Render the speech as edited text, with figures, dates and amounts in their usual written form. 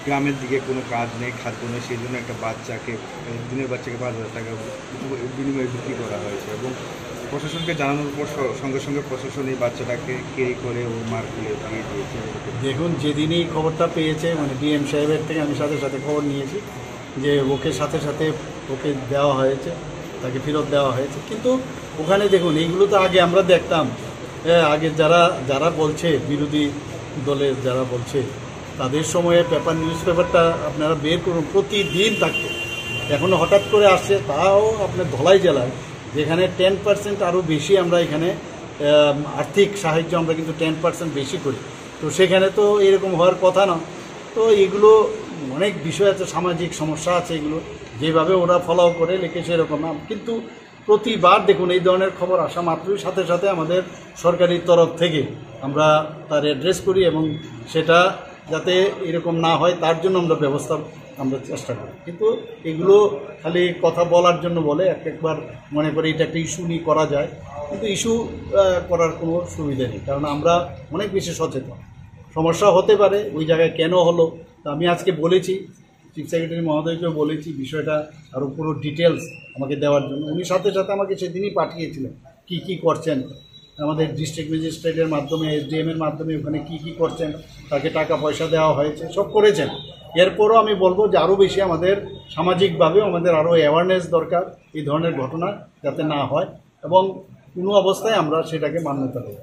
গ্রামের দিকে কোনো কাজ নেই, খাদ্য নেই, সেই জন্য একটা বাচ্চাকে, দিনের বাচ্চাকে 5,000 টাকা বিনিময়ে বিক্রি করা হয়েছে এবং প্রশাসনকে জানানোর পর সঙ্গে সঙ্গে প্রশাসন এই বাচ্চাটাকে ক্যারি করে ও মার খুলে দিয়ে দিয়েছে। দেখুন, যেদিনই খবরটা পেয়েছে মানে ডিএম সাহেবের থেকে আমি সাথে সাথে খবর নিয়েছি যে ওকে সাথে সাথে ওকে দেওয়া হয়েছে, তাকে ফেরত দেওয়া হয়েছে। কিন্তু ওখানে দেখুন, এইগুলো তো আগে আমরা দেখতাম, আগে যারা বলছে, বিরোধী দলের যারা বলছে, তাদের সময়ে নিউজ পেপারটা আপনারা বের করুন, প্রতিদিন থাকতো। এখনও হঠাৎ করে আসছে, তাও আপনার ধলাই জেলায়, যেখানে 10% আরও বেশি আমরা এখানে আর্থিক সাহায্য আমরা কিন্তু 10% বেশি করি, তো সেখানে তো এরকম হওয়ার কথা না। তো এগুলো অনেক বিষয় আছে, সামাজিক সমস্যা আছে, এগুলো যেভাবে ওরা ফলো করে লিখেছে এরকম না। কিন্তু প্রতিবার দেখুন, এই ধরনের খবর আসা মাত্রই সাথে সাথে আমাদের সরকারি তরফ থেকে আমরা তার অ্যাড্রেস করি এবং সেটা যাতে এরকম না হয় তার জন্য আমরা চেষ্টা করি। কিন্তু এগুলো খালি কথা বলার জন্য বলে, একবার মনে করি এটা একটা ইস্যু নিয়ে করা যায়, কিন্তু ইস্যু করার কোনো সুবিধা নেই, কারণ আমরা অনেক বেশি সচেতন। সমস্যা হতে পারে ওই জায়গায় কেন হলো, তা আমি আজকে বলেছি, চিফ সেক্রেটারি মহোদয়কেও বলেছি বিষয়টা আরও পুরো ডিটেলস আমাকে দেওয়ার জন্য। উনি সাথে সাথে আমাকে সেদিনই পাঠিয়েছিলেন কি করছেন, আমাদের ডিস্ট্রিক্ট ম্যাজিস্ট্রেটের মাধ্যমে, এসডিএমের মাধ্যমে ওখানে কি করছেন, তাকে টাকা পয়সা দেওয়া হয়েছে, সব করেছেন। এরপরও আমি বলবো যে আরও বেশি আমাদের সামাজিকভাবেও আমাদের আরও অ্যাওয়ারনেস দরকার এই ধরনের ঘটনা যাতে না হয়, এবং কোনো অবস্থায় আমরা সেটাকে মান্যতা দেব।